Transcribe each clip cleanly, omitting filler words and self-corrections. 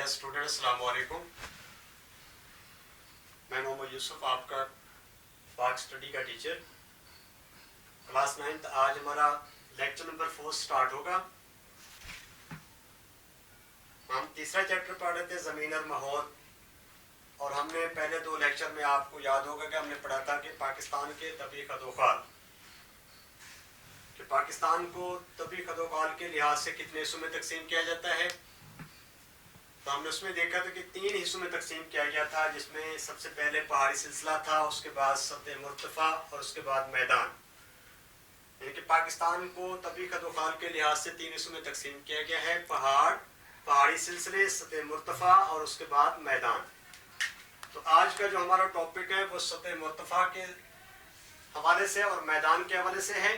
Dear student, अस्सलाम वालेकुम। मैं मोहम्मद यूसुफ, आपका पाक स्टडी का टीचर, क्लास 9th। आज हमारा लेक्चर नंबर 4 स्टार्ट होगा। हम तीसरा चैप्टर पढ़ रहे थे, ज़मीन और माहौल। और हमने पहले 2 लेक्चर में, आपको याद होगा कि हमने पढ़ा था कि पाकिस्तान के तबी खदोखाल, कि पाकिस्तान को तबी खदोखाल के लिहाज से कितने हिस्सों में तकसीम किया जाता है। तो हमने उसमें देखा था कि 3 हिस्सों में तकसीम किया गया था, जिसमें सबसे पहले पहाड़ी सिलसिला था, उसके बाद सतह मुर्तफा और उसके बाद मैदान। यानी कि पाकिस्तान को तबी खदोखाल के लिहाज से 3 हिस्सों में तकसीम किया गया है: पहाड़ी सिलसिले, सतह मुर्तफा और उसके बाद मैदान। तो आज का जो हमारा टॉपिक है वो सतह मुर्तफा के हवाले से और मैदान के हवाले से है।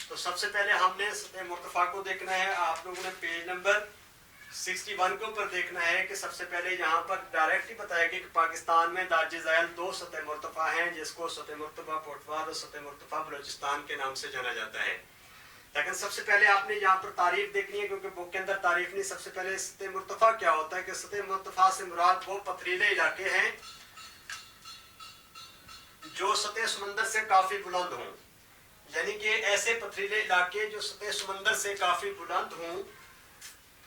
तो सबसे पहले हमने सतह मुर्तफा को देखना है। आप लोगों ने पेज नंबर 61 के ऊपर देखना है कि सबसे पहले यहाँ पर डायरेक्टली बताया गया कि पाकिस्तान में दार्ज ज़ैल 2 सतह मुर्तफा हैं, जिसको सतह मुर्तफा पोटवार और सतह मुर्तफा बलोचिस्तान के नाम से जाना जाता है। लेकिन सबसे पहले आपने यहाँ पर तारीफ देखनी है, क्योंकि बुक के अंदर तारीफ नहीं। सबसे पहले सतह मुर्तफा क्या होता है कि सतह मुर्तफा से मुराद वो पथरीले इलाके हैं जो सतह समंदर से काफी बुलंद हों। यानी कि ऐसे पथरीले इलाके जो सतह समंदर से काफी बुलंद हों,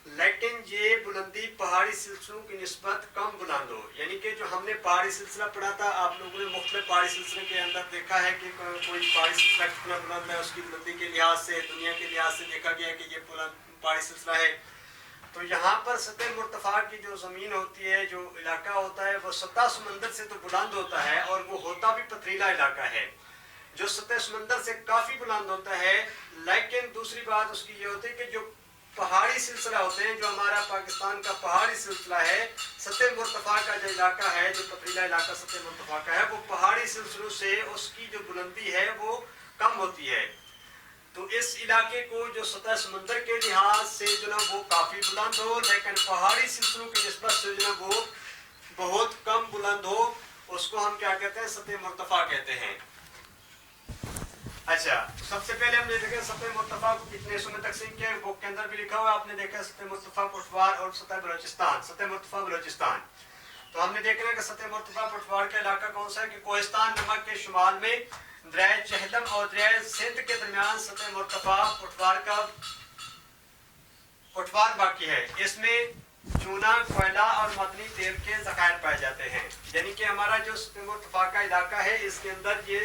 लेकिन ये बुलंदी पहाड़ी सिलसिलों की निस्बत कम बुलंद हो। यानी कि जो हमने पहाड़ी सिलसिला पढ़ा था, आप लोगों ने मुख्तलिफ पहाड़ी सिलसिले के अंदर देखा है कि कोई पहाड़ी सिलसिला कितना बुलंद है, उसकी बुलंदी के लिहाज से, दुनिया के लिहाज से देखा गया कि ये पहाड़ी सिलसिला है। तो यहाँ पर सतह मुर्तफा की जो ज़मीन होती है, जो इलाका होता है, वो सतह समंदर से तो बुलंद होता है और वो होता भी पथरीला इलाका है, जो सतह समंदर से काफ़ी बुलंद होता है। लेकिन दूसरी बात उसकी ये होती है कि जो पहाड़ी सिलसिला होते हैं, जो हमारा पाकिस्तान का पहाड़ी सिलसिला है, सतह मुर्तफा का जो इलाका है, जो पथरीला इलाका सतह मुर्तफा का है, वो पहाड़ी सिलसिलों से उसकी जो बुलंदी है वो कम होती है। तो इस इलाके को जो सतह समंदर के लिहाज से जो ना वो काफ़ी बुलंद हो, लेकिन पहाड़ी सिलसिलों की निस्बत से जो ना वो बहुत कम बुलंद हो, उसको हम क्या कहते हैं? सतह मुर्तफा कहते हैं। अच्छा, सबसे पहले हमने देखा सतह मुर्तफा को कितने हिस्सों में तकसीम किया। बुक के अंदर भी लिखा हुआ, आपने देखा सतह मुर्तफा पटवार और सतह बलोचिस्तान, सतह मुर्तफा बलोचिस्तान। तो हमने देखना कि सतह मुर्तफा पटवार का इलाका कौन सा है कि कोहिस्तान नमक के शुमाल में दरिया चहलम और दरिया सिंध के दरमियान सतह मुर्तफा पटवार बाकी है। इसमें चूना, कोयला और मदनी तेल के ज़खायर पाए जाते हैं। यानी कि हमारा जो सतह मुर्तफा का इलाका है, इसके अंदर ये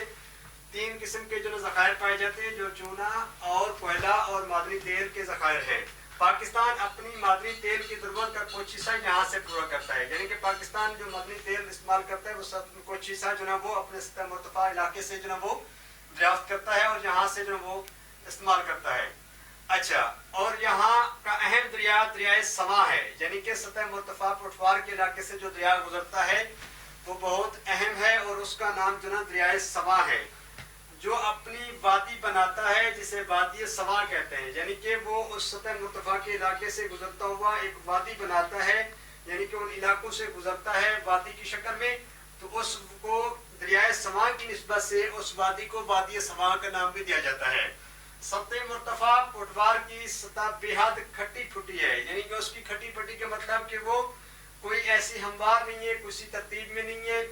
3 किस्म के जो ज़खायर पाए जाते हैं, जो चूना और कोयला और मादनी तेल के ज़खायर हैं। पाकिस्तान अपनी मादनी तेल की ज़रूरत का कुछ हिस्सा यहाँ से पूरा करता है। यानी कि पाकिस्तान जो मादनी तेल इस्तेमाल करता है, वो सब कुछ हिस्सा जो ना वो अपने सतह मुर्तफा इलाके से जो ना वो दरियाफ्त करता है और यहाँ से जो वो इस्तेमाल करता है। अच्छा, और यहाँ का अहम दरिया समा है। यानी कि सतह मुर्तफा पटवार के इलाके से जो दरिया गुजरता है वो बहुत अहम है और उसका नाम जो ना दरिया समा है, जो अपनी वादी बनाता है, जिसे वादी सवा कहते हैं। यानी कि वो उस सतह मुर्तफा के इलाके से गुजरता हुआ एक वादी बनाता है, यानी कि उन इलाकों से गुजरता है वादी की शक्ल में। तो उसको दरिया सवा की निस्बत से उस वादी को वादी सवा का नाम भी दिया जाता है। सतह मुर्तफा पटवार की सतह बेहद खट्टी फुटी है। यानी कि उसकी खट्टी फटी के मतलब कि वो कोई ऐसी हमवार नहीं है, किसी तरतीब में नहीं है।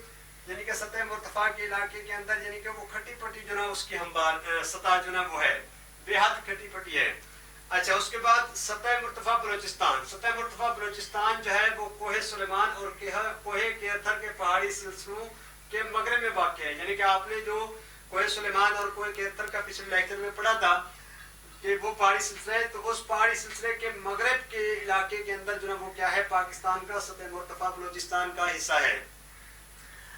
यानी कि सतह मुर्तफा के इलाके के अंदर यानी कि वो खट्टी पट्टी जो ना उसकी हमवार सतह जो ना वो है बेहद खट्टी पट्टी है। अच्छा, उसके बाद सतह मुर्तफा बलोचिस्तान। सतह मुर्तफा बलोचिस्तान जो है वो कोहे सुलेमान और कोहे केरथर के पहाड़ी सिलसिलों के मगरब में वाक़ है। यानी कि आपने जो कोहे सुलेमान और कोहे केरथर का पिछले लेक्चर में पढ़ा था कि वो पहाड़ी सिलसिला है, तो उस पहाड़ी सिलसिले के मगरब के इलाके के अंदर जो ना वो क्या है, पाकिस्तान का सतह मुर्तफा बलोचिस्तान का हिस्सा है।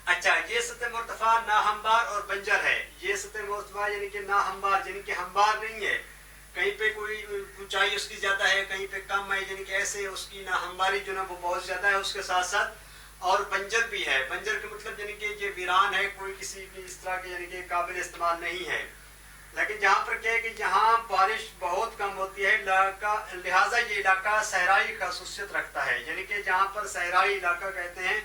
अच्छा, ये सतह मुर्तफा ना हमवार और बंजर है। ये सतह मुर्तफा यानी कि ना हमवार, यानी कि हमवार नहीं है, कहीं पे कोई ऊंचाई उसकी ज्यादा है, कहीं पे कम है, यानी कि ऐसे उसकी ना हमवारी जो ना वो बहुत ज्यादा है। उसके साथ साथ और बंजर भी है। बंजर के मतलब यानी कि ये वीरान है, कोई किसी की इस तरह के यानी कि काबिल इस्तेमाल नहीं है। लेकिन जहाँ पर क्या है कि यहाँ बारिश बहुत कम होती है, लिहाजा ये इलाका सहराई खासूसियत रखता है। यानी कि जहाँ पर सहराई इलाका कहते हैं,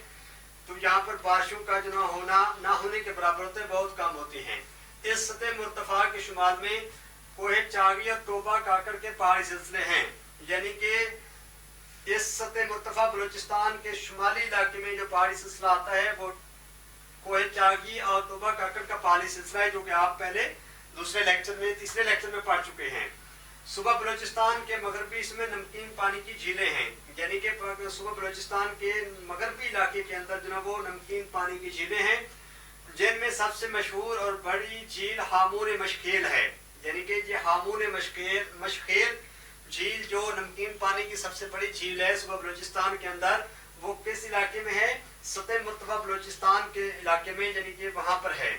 तो यहाँ पर बारिशों का जो ना होने के बराबर होते हैं, बहुत कम होती हैं। इस सतह मुर्तफा के शुमाल में कोहे चागी और तोबा काकर के पहाड़ी सिलसिले हैं। यानी कि इस सतह मुर्तफा बलूचिस्तान के शुमाली इलाके में जो पहाड़ी सिलसिला आता है वो कोहे चागी और तोबा काकड़ का पहाड़ी सिलसिला है, जो कि आप पहले तीसरे लेक्चर में पढ़ चुके हैं। सुबह बलूचिस्तान के मगरबी इसमें नमकीन पानी की झीलें हैं, यानी कि सुबह बलूचिस्तान के मगरबी इलाके के अंदर जो है वो नमकीन पानी की झीलें हैं, जिनमें सबसे मशहूर और बड़ी झील हामून मशखेल है। यानी कि ये हामून मशखेल झील जो नमकीन पानी की सबसे बड़ी झील है सुबह बलूचिस्तान के अंदर, वो किस इलाके में है? सतह मुर्तफा बलूचिस्तान के इलाके में, यानी कि वहां पर है।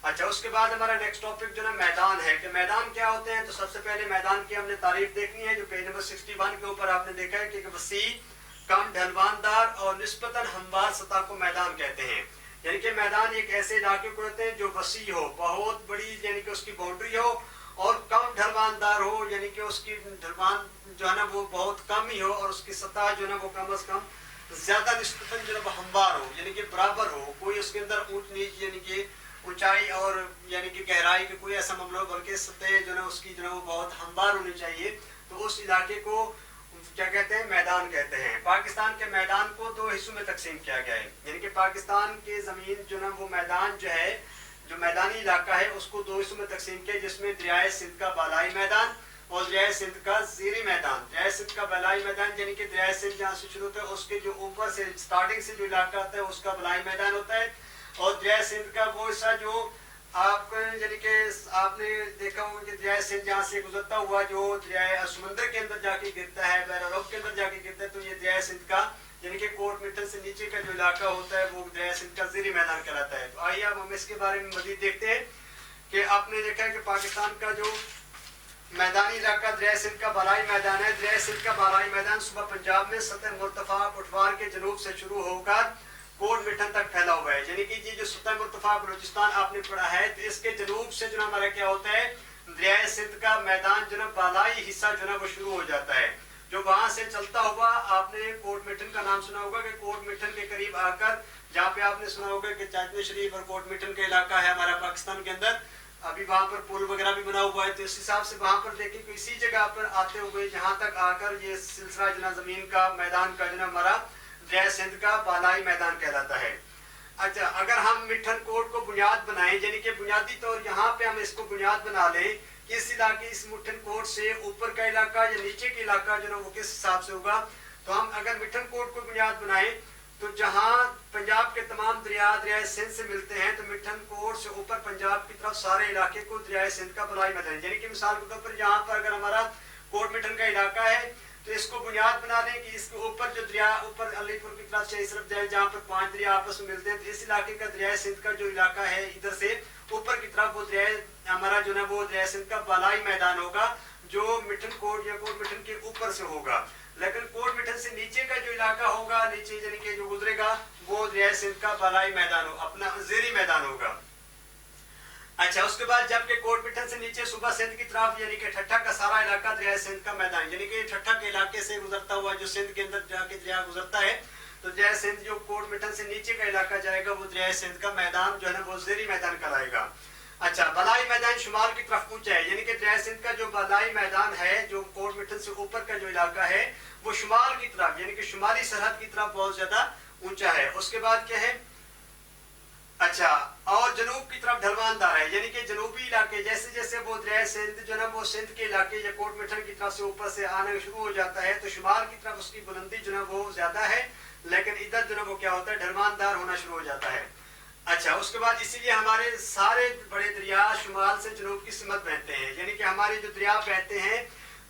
अच्छा, उसके बाद हमारा नेक्स्ट टॉपिक जो है मैदान है कि मैदान क्या होते हैं। तो सबसे पहले मैदान की हमने तारीफ देखनी है, जो पेज नंबर 61 के ऊपर आपने देखा है कि वसी, कम ढलवानदार और निस्बतन हमवार सतह को मैदान कहते हैं। यानी कि मैदान एक ऐसे इलाके को कहते हैं जो वसी हो, बहुत बड़ी यानी कि उसकी बाउंड्री हो, और कम ढलवानदार हो, यानी कि उसकी ढलवान जो है ना वो बहुत कम ही हो, और उसकी सतह जो है ना वो कम से कम ज्यादा निस्बतन जो है वो हमवार हो, यानी कि बराबर हो, कोई उसके अंदर ऊंच नीच यानी कि ऊंचाई और यानी कि गहराई का कोई ऐसा मामला हो, बल्कि सतह जो है उसकी जो है वो बहुत हमवार होनी चाहिए। तो उस इलाके को क्या कहते हैं? मैदान कहते हैं। पाकिस्तान के मैदान को दो हिस्सों में तकसीम किया गया है, यानी कि पाकिस्तान की जमीन जो है वो मैदान जो है, जो मैदानी इलाका है, उसको दो हिस्सों में तकसीम किया, जिसमें दरियाए सिंध का बालाई मैदान और दरियाए सिंध का ज़ीरी मैदान। दरियाए सिंध का बालाई मैदान यानी कि दरियाए सिंध जहाँ से शुरू होता है उसके जो ऊपर से स्टार्टिंग से जो इलाका आता है उसका बालाई मैदान होता है, और दरियाए सिंध का वो हिस्सा जो आपको यानी कि आपने देखा होगा कि दरियाए सिंध जहाँ से गुजरता हुआ जो दरियाए समुद्र के अंदर जाके गिरता है, बहर के अंदर जाके गिरता है, तो ये दरियाए सिंध का यानी कि कोट मिटन से नीचे का जो इलाका होता है वो दरियाए सिंध का ज़ीरी मैदान कहलाता है। तो आइए अब हम इसके बारे में मजीद देखते हैं कि आपने देखा है कि पाकिस्तान का जो मैदानी इलाका दरियाए सिंध का बालाई मैदान है। दरियाए सिंध का बालाई मैदान सुबह पंजाब में सतह मुर्तफा पटवार के जनूब से शुरू होकर कोट मिठन तक फैला हुआ है। यानी कि ये जो सतह मुर्तफा बलूचिस्तान आपने पढ़ा है, तो इसके जनूब से जो हमारा क्या होता है, दरियाए सिंध का मैदान जो बालाई हिस्सा जो वो शुरू हो जाता है, जो वहां से चलता हुआ आपने कोट मिठन का नाम सुना होगा कि कोट मिठन के करीब आकर, जहाँ पे आपने सुना होगा कि चाचनी शरीफ और कोट मिठन का इलाका है हमारा पाकिस्तान के अंदर, अभी वहां पर पुल वगैरह भी बना हुआ है। तो इस हिसाब से वहां पर देखिए इसी जगह पर आते हुए जहां तक आकर ये सिलसिला जना जमीन का मैदान का जना हमारा दरियाए सिंध का बालाई मैदान कहलाता है। अच्छा, अगर हम मिठन कोट को बुनियाद बनाएं, यानी कि बुनियादी तौर यहाँ पे हम इसको बुनियाद बना लें कि इस इलाके इस मिठन कोट से ऊपर का इलाका या नीचे का इलाका जो ना वो किस हिसाब से होगा। तो हम अगर मिठन कोट को बुनियाद बनाएं तो जहाँ पंजाब के तमाम दरियाए सिंध से मिलते हैं, तो मिठन कोट से ऊपर पंजाब की तरफ सारे इलाके को दरियाए सिंध का बालाई मैदान, यानी कि मिसाल के तौर पर यहाँ पर अगर हमारा कोट मिठन का इलाका है तो इसको बुनियाद बना लें कि इसके ऊपर जो दरिया ऊपर अलीपुर की तरफ से इस तरफ जाए जहाँ पर 5 दरिया आपस में मिलते हैं, तो इस इलाके का दरियाए सिंध का जो इलाका है इधर से ऊपर की तरफ वो दरियाए हमारा जो है वो दरियाए सिंध का बालाई मैदान होगा, जो मिठन कोट या कोट मिठन के ऊपर से होगा। लेकिन कोट मिठन से नीचे का जो इलाका होगा, नीचे यानी कि जो गुजरेगा, वो दरियाए सिंध का बालाई मैदान हो, अपना ज़ीरी मैदान होगा। अच्छा, उसके बाद जबकि कोट मिठन से नीचे सुबह सिंध की तरफ यानी कि ठट्ठा का सारा इलाका दरिया सिंध का मैदान, यानी कि ठट्ठा के इलाके से गुजरता हुआ जो सिंध के अंदर जाके दरिया गुजरता है, तो दरिया सिंध जो कोट मिठन से नीचे का इलाका जाएगा वो दरिया सिंध का मैदान जो है ना वो ज़ीरी मैदान कहलाएगा। अच्छा, बलाई मैदान शुमाल की तरफ ऊंचा है, यानी कि दरिया सिंध का जो बलाई मैदान है जो कोट मिठन से ऊपर का जो इलाका है वो शुमाल की तरफ यानी कि शुमाली सरहद की तरफ बहुत ज्यादा ऊंचा है। उसके बाद क्या है, अच्छा, और जनूब की तरफ ढलवानदार है, यानी कि जनूबी इलाके जैसे जैसे वो दरिया सिंध जो है वो सिंध के इलाके या कोट मिठन की तरफ से ऊपर से आना शुरू हो जाता है, तो शुमाल की तरफ उसकी बुलंदी जो है वो ज्यादा है, लेकिन इधर जो है वो क्या होता है, ढलवानदार होना शुरू हो जाता है। अच्छा, उसके बाद इसीलिए हमारे सारे बड़े दरिया शुमाल से जनूब की सिमत बहते हैं, यानी कि हमारे जो दरिया बहते हैं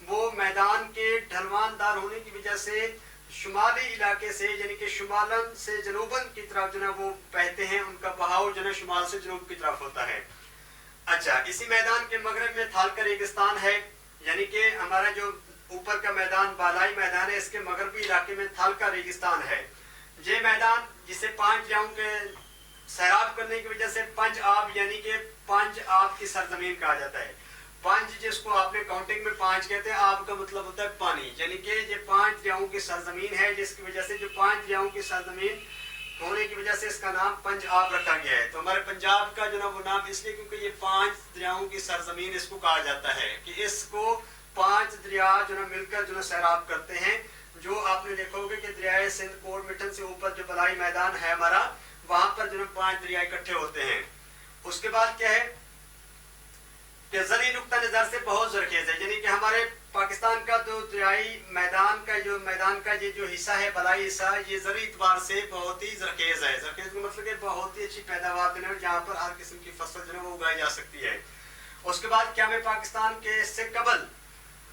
वो मैदान के ढलवानदार होने की वजह से शुमाली इलाके से यानी कि शुमालन से जनूबन की तरफ जो है वो बहते हैं, उनका बहाव जो है शुमाल से जनूब की तरफ होता है। अच्छा, इसी मैदान के मगरब में थाल का रेगिस्तान है, यानी कि हमारा जो ऊपर का मैदान बालाई मैदान है, इसके मगरबी इलाके में थाल का रेगिस्तान है। ये मैदान जिसे 5 दरियाओं के सैराब करने की वजह से पंज आब यानी कि 5 आब की सरजमीन कहा जाता है। पंज जिसको आपने काउंटिंग में 5 कहते हैं, आब का मतलब होता है पानी, यानी कि ये 5 दरियाओं की सरजमीन है, जिसकी वजह से जो 5 दरियाओं की सरजमीन होने की वजह से इसका नाम पंज आब रखा गया है। तो हमारे पंजाब का जो ना वो नाम इसलिए क्योंकि ये 5 दरियाओं की सरजमीन इसको कहा जाता है कि इसको 5 दरिया जो ना मिलकर जो ना सैराब करते हैं, जो आपने देखा होगा कि दरियाए सिंध कोट मिठन से ऊपर जो बलाई मैदान है हमारा, वहां पर जो 5 दरिया इकट्ठे होते हैं। उसके बाद क्या है कि ज़री नुक्ता नज़र से बहुत ज़रखेज़ है, यानी कि हमारे पाकिस्तान का जो दरियाई मैदान का ये जो हिस्सा है, बलाई हिस्सा, ये ज़री एतबार से बहुत ही ज़रखेज़ है। ज़रखेज़ का मतलब कि बहुत ही अच्छी पैदावार देने में, जहाँ पर हर किस्म की फसल जो है वो उगाई जा सकती है। उसके बाद क्या में पाकिस्तान के इससे कबल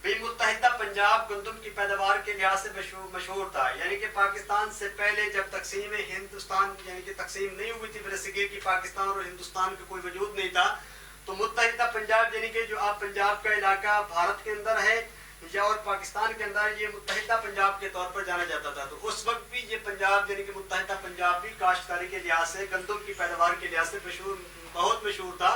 भी मुत्तहिदा पंजाब गंदम की पैदावार के लिहाज से मशहूर था, यानी कि पाकिस्तान से पहले जब तकसीम हिंदुस्तान यानी कि तकसीम नहीं हुई थी, बरसगीर की पाकिस्तान और हिंदुस्तान का कोई वजूद नहीं था, तो मुत्तहिदा पंजाब यानी कि जो आप पंजाब का इलाका भारत के अंदर है या और पाकिस्तान के अंदर, ये मुत्तहिदा पंजाब के तौर पर जाना जाता था। तो उस वक्त भी ये पंजाब यानी कि मुत्तहिदा पंजाब भी काश्तकारी के लिहाज से, गंदम की पैदावार के लिहाज से बहुत मशहूर था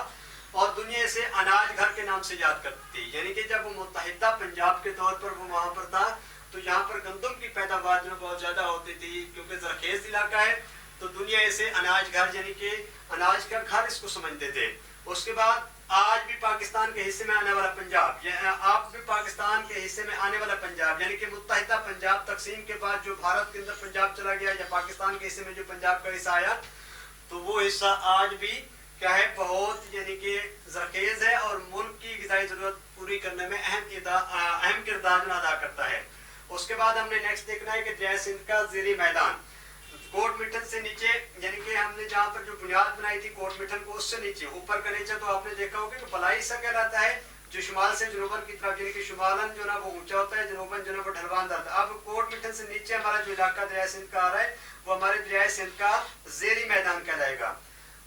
और दुनिया से अनाज घर के नाम से याद करती थी। यानी कि जब वो मुत्तहिदा पंजाब के तौर पर वो वहाँ पर था, तो यहाँ पर गंदम की पैदावार जो बहुत ज़्यादा होती थी, क्योंकि ज़रखेज़ इलाका है, तो दुनिया इसे अनाज घर यानी कि अनाज का घर इसको समझते थे। उसके बाद आज भी पाकिस्तान के हिस्से में आने वाला पंजाब, आप भी पाकिस्तान के हिस्से में आने वाला पंजाब, यानी कि मुत्तहिदा पंजाब तकसीम के बाद जो भारत के अंदर पंजाब चला गया या पाकिस्तान के हिस्से में जो पंजाब का हिस्सा आया, तो वो हिस्सा आज भी क्या है, बहुत यानी कि ज़रखेज़ है और मुल्क की ग़िज़ाई ज़रूरत पूरी करने में अहम किरदार अदा करता है। उसके बाद हमने नेक्स्ट देखना है कि दरियाए सिंध का ज़ेरी मैदान कोट मिठन से नीचे, यानी कि हमने जहाँ पर जो बुनियाद बनाई थी कोट मिठन को, उससे नीचे ऊपर का नीचे, तो आपने देखा होगा कि बलाई हिस्सा कहलाता है, जो शुमाल से जनूबन की तरफ, यानी कि शुमालन जो ना वो ऊंचा होता है, जनूबन जो ना वो ढलवान होता है। अब कोट मिठन से नीचे हमारा जो इलाका दरियाए सिंध का आ रहा है, वो हमारे दरियाए सिंध का ज़ेरी मैदान कहलाएगा।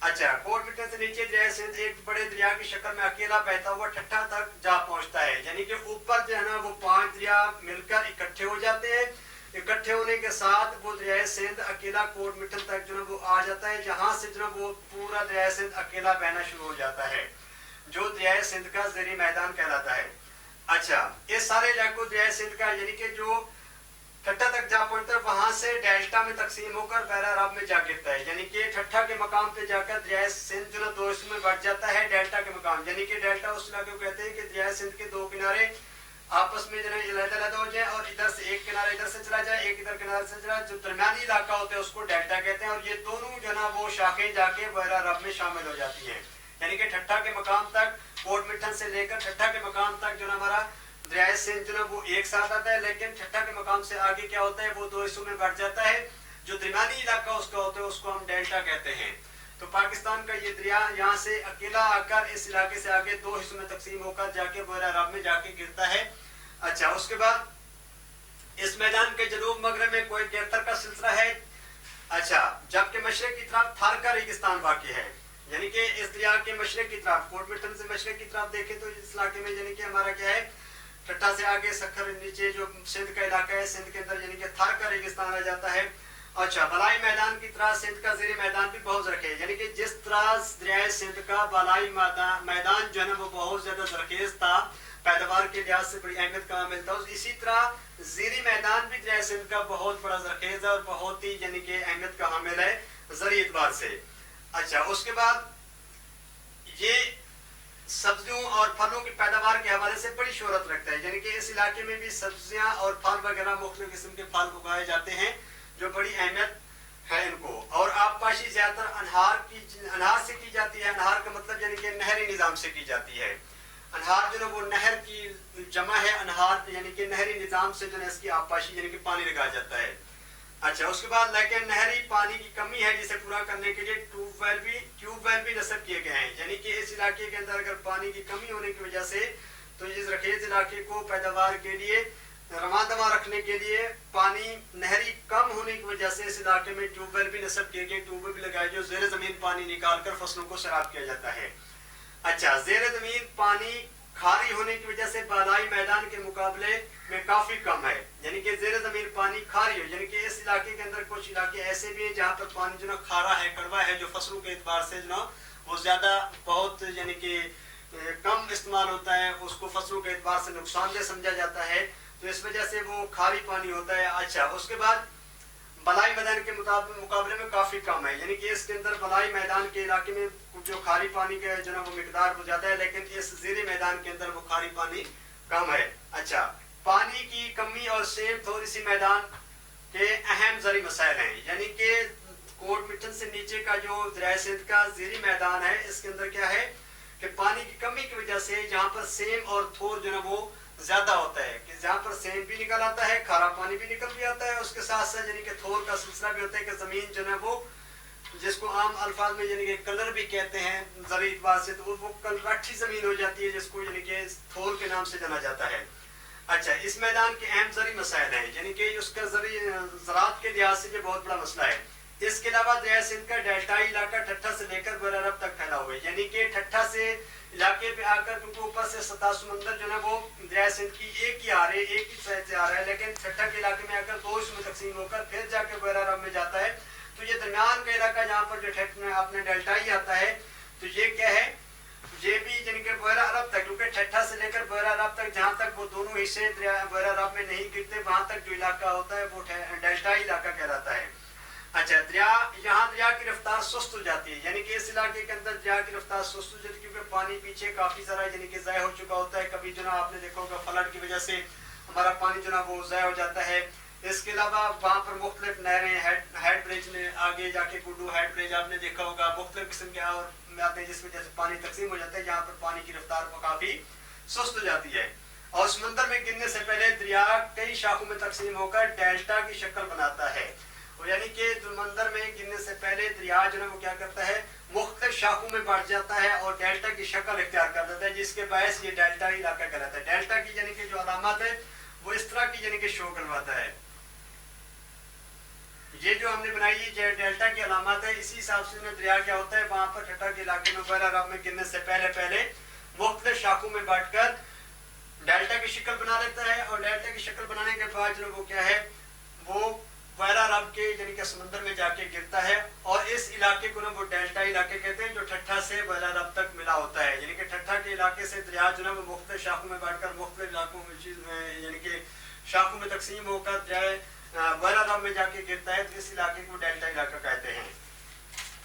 अच्छा, कोट मिठन से नीचे दरियाए सिंध एक बड़े दरिया की शक्ल में अकेला बहता हुआ ठट्ठा तक जा पहुंचता है, यानी कि ऊपर जो है ना वो 5 दरिया मिलकर इकट्ठे हो जाते हैं। इकट्ठे होने के साथ वो दरियाए सिंध अकेला कोट मिठन तक जो है वो आ जाता है, जहां से जो है वो पूरा दरियाए सिंध अकेला बहना शुरू हो जाता है, जो दरियाए सिंध का ज़ेरी मैदान कहलाता है। अच्छा, इस सारे इलाके को दरियाए सिंध का यानी कि जो ठट्ठा तक जा पहुंचता है, वहां से डेल्टा में तकसीम होकर बहरा अरब में जा गिरता है, यानी कि ठट्ठा के मकाम पे जाकर दरियाए सिंध जो है 2 हिस्सों में बढ़ जाता है। डेल्टा के मकाम यानी कि डेल्टा उस इलाके को कहते हैं कि दरियाए सिंध के 2 किनारे आपस में जो है अलग-अलग हो जाए और इधर से एक किनारा इधर से चला जाए, एक इधर किनारे से चला, जो दरमियानी इलाका होता है उसको डेल्टा कहते हैं, और ये दोनों जो ना वो शाखें जाके बहरा अरब में शामिल हो जाती हैं। यानी कि ठट्ठा के मकाम तक, कोट मिठन से लेकर ठट्ठा के मकाम तक जो ना हमारा दरियाए सिंध जो ना वो एक साथ आता है, लेकिन ठट्ठा के मकाम से आगे क्या होता है, वो 2 हिस्सों में बढ़ जाता है। जो दरमियानी इलाका उसका होता है उसको हम डेल्टा कहते हैं। तो पाकिस्तान का ये दरिया यहाँ से अकेला आकर इस इलाके से आगे 2 हिस्सों में तकसीम होकर जाके बहरा अरब में जाके गिरता है। अच्छा, उसके बाद इस मैदान के जनूब मगरब में कोई 73 का सिलसिला है। अच्छा, जबकि मशरक की तरफ थार का रेगिस्तान वाक़ई है, यानी कि इस दरिया के मशरक की तरफ, कोट मिठन से मशरक की तरफ देखें तो इस इलाके में यानी कि हमारा क्या है, ठट्ठा से आगे सखर नीचे जो सिंध का इलाका है, सिंध के अंदर यानी कि थार का रेगिस्तान आ जाता है। अच्छा, बलाई मैदान की तरह सिंध का ज़ेरी मैदान भी बहुत ज़रखेज़ है, यानी कि जिस तरह दरियाए सिंध का बलाई मैदान जो है ना वो बहुत ज़्यादा ज़रखेज़ था, पैदावार के लिहाज से बड़ी अहमियत का मिलता है, इसी तरह ज़ेरी मैदान भी दरियाए सिंध का बहुत बड़ा ज़रखेज़ है और बहुत ही यानी कि अहमियत का हामिल है ज़री एतबार से। अच्छा, उसके बाद ये सब्जियों और फलों की पैदावार के हवाले से बड़ी शोहरत रखता है, यानी कि इस इलाके में भी सब्जियां और फल वगैरह मुख्तलिफ किस्म के फल उगाए जाते हैं, जो बड़ी अहमियत है इनको। और आबपाशी ज्यादातर अनहार से की जाती है। अनहार का मतलब यानी कि नहरी निज़ाम से की जाती है। अनहार जो है वो नहर की जमा है, अनहार यानी कि नहरी निज़ाम से जो है इसकी आबपाशी यानी कि पानी लगाया जाता है। अच्छा, उसके बाद लेकिन नहरी पानी की कमी है, जिसे पूरा करने के लिए ट्यूबवेल भी नस्ब किए गए हैं, यानी कि इस इलाके के अंदर अगर पानी की कमी होने की वजह से, तो इस ज़रखेज़ इलाके को पैदावार के लिए रवा दवा रखने के लिए पानी नहरी कम होने की वजह से इस इलाके में ट्यूबवेल भी नस्ब किए गए, ट्यूबवेल भी लगाए जो ज़ेर ज़मीन पानी निकाल कर फसलों को सैराब किया जाता है। अच्छा, ज़ेर ज़मीन पानी खारी होने की वजह से बालाई मैदान के मुकाबले में काफी कम है, यानी कि ज़ेर ज़मीन पानी खारी हो, यानी कि इस इलाके के अंदर कुछ इलाके ऐसे भी हैं जहाँ पर पानी जो ना खारा है, कड़वा है, जो फसलों के एतबार से जो ना वो ज्यादा बहुत यानी कि कम इस्तेमाल होता है, उसको फसलों के एतबार से नुकसानदेह समझा जाता है, तो इस वजह से वो खारी पानी होता है। अच्छा, उसके बाद बलाई मैदान के मुकाबले में काफी कम है, यानी कि इसके अंदर बलाई मैदान के इलाके में जो खारी पानी का जो ना वो मिकदार हो जाता है, लेकिन इस ज़ेरी मैदान के अंदर वो खारी पानी कम है। अच्छा, پانی کی کمی اور سیم تھوڑی سی میدان کے اہم زرعی مسائل ہیں. یعنی کہ کوٹ مٹن سے نیچے کا جو دریائے سندھ کا زیری میدان ہے اس کے اندر کیا ہے کہ پانی کی کمی کی وجہ سے جہاں پر سیم اور تھور جو ہے وہ زیادہ ہوتا ہے, کہ جہاں پر سیم بھی نکل آتا ہے, کھارا پانی بھی نکل بھی آتا ہے, اس کے ساتھ ساتھ یعنی کہ تھور کا سلسلہ بھی ہوتا ہے کہ زمین جو ہے وہ جس کو عام الفاظ میں یعنی کہ کلر بھی کہتے ہیں زرعی اعتبار سے, تو وہ کلراٹھی زمین ہو جاتی ہے جس کو یعنی کہ تھور کے نام سے جانا جاتا ہے. اچھا, اس میدان کے اہم زرعی مسائل ہیں, یعنی کہ اس کا زراعت کے لحاظ سے یہ بہت بڑا مسئلہ ہے. اس کے علاوہ دریائے سندھ کا ڈیلٹائی علاقہ ٹھٹھا سے لے کر بحر عرب تک پھیلا ہوا ہے, یعنی کہ ٹھٹھا سے علاقے پہ آ کر کیونکہ اوپر سے سطح سمندر جو ہے وہ دریائے سندھ کی ایک ہی آ رہے ایک ہی سائڈ سے آ رہا ہے, لیکن ٹھٹھا کے علاقے میں آ کر دو حصوں میں تقسیم ہو کر پھر جا کے بحر عرب میں جاتا ہے. تو یہ درمیان کا علاقہ جہاں پر جو اپنے ڈیلٹائی آتا ہے تو یہ کیا ہے, یہ بھی یعنی کہ بحر عرب تک, کیونکہ ٹھٹھا سے لے کر بحر عرب تک جہاں تک وہ دونوں حصے بحر عرب میں نہیں گرتے وہاں تک جو علاقہ ہوتا ہے وہ ڈیلٹائی علاقہ کہلاتا ہے. اچھا, یہاں دریا کی رفتار سست ہو جاتی ہے, یعنی کہ اس علاقے کے اندر دریا کی رفتار سست ہو جاتی ہے کیونکہ پانی پیچھے کافی سارا یعنی کہ ضائع ہو چکا ہوتا ہے. کبھی جو نا آپ نے دیکھا ہوگا فلڈ کی وجہ سے ہمارا پانی جو نا وہ ضائع ہو جاتا ہے. اس کے علاوہ وہاں پر مختلف نہریں ہیڈ برج میں آگے جا کے گڈو ہیڈ برج آپ نے دیکھا ہوگا, مختلف قسم کے اور آتے ہیں جس وجہ سے پانی تقسیم ہو جاتا ہے, جہاں پر پانی کی رفتار وہ کافی سست ہو جاتی ہے. اور سمندر میں گرنے سے پہلے دریا کئی شاخوں میں تقسیم ہو کر ڈیلٹا کی شکل بناتا ہے. یعنی کہ سمندر میں گرنے سے پہلے دریا جو ہے وہ کیا کرتا ہے مختلف شاخوں میں بانٹ جاتا ہے اور ڈیلٹا کی شکل اختیار کر دیتا ہے, جس کے باعث یہ ڈیلٹا علاقہ کہلاتا ہے. ڈیلٹا کی یعنی کہ جو علامات ہے وہ اس طرح کی یعنی کہ شو کرواتا ہے. یہ جو ہم نے بنائی ہے ڈیلٹا کی علامات ہے, اسی حساب سے دریا کیا ہوتا ہے وہاں پر ٹھٹھا کے علاقے میں بحر عرب میں گرنے سے پہلے مختلف شاخوں میں بانٹ کر ڈیلٹا کی شکل بنا لیتا ہے. اور ڈیلٹا کی شکل بنانے کے بعد جو وہ کیا ہے وہ بحر عرب کے یعنی کہ سمندر میں جا کے گرتا ہے, اور اس علاقے کو نا وہ ڈیلٹا علاقے کہتے ہیں جو ٹھٹھا سے بحر عرب تک ملا ہوتا ہے. یعنی کہ ٹھٹھا کے علاقے سے دریا جو ہے وہ مختلف شاخوں میں بانٹ کر مختلف علاقوں میں یعنی کہ شاخوں میں تقسیم ہو کر دریا بحر عرب میں جا کے گرتا ہے, تو اس علاقے کو ڈیلٹا علاقہ کہتے ہیں.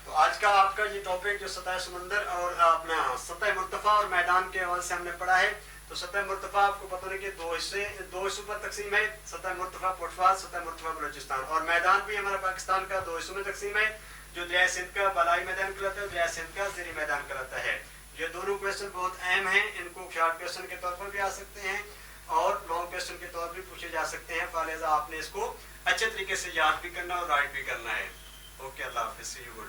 تو آج کا آپ کا یہ ٹاپک جو سطح سمندر اور اپنا سطح مرتفع اور میدان کے حوالے سے ہم نے پڑھا ہے. تو سطح مرتفع آپ کو پتہ نہیں کہ دو حصوں پر تقسیم ہے, سطح مرتفع پٹفال, سطح مرتفع بلوچستان, اور میدان بھی ہمارا پاکستان کا دو حصوں میں تقسیم ہے, جو دریائے سندھ کا بالائی میدان کہلاتا ہے, دریائے سندھ کا زیریں میدان کہلاتا ہے. یہ دونوں کویشچن بہت اہم ہیں, ان کو شارٹ کویشچن کے طور پر بھی آ سکتے ہیں اور لانگ کویشچن کے طور پر بھی پوچھے جا سکتے ہیں, فلہذا آپ نے اس کو اچھے طریقے سے یاد بھی کرنا اور رائٹ بھی کرنا ہے. اوکے, اللہ حافظ, سی یو.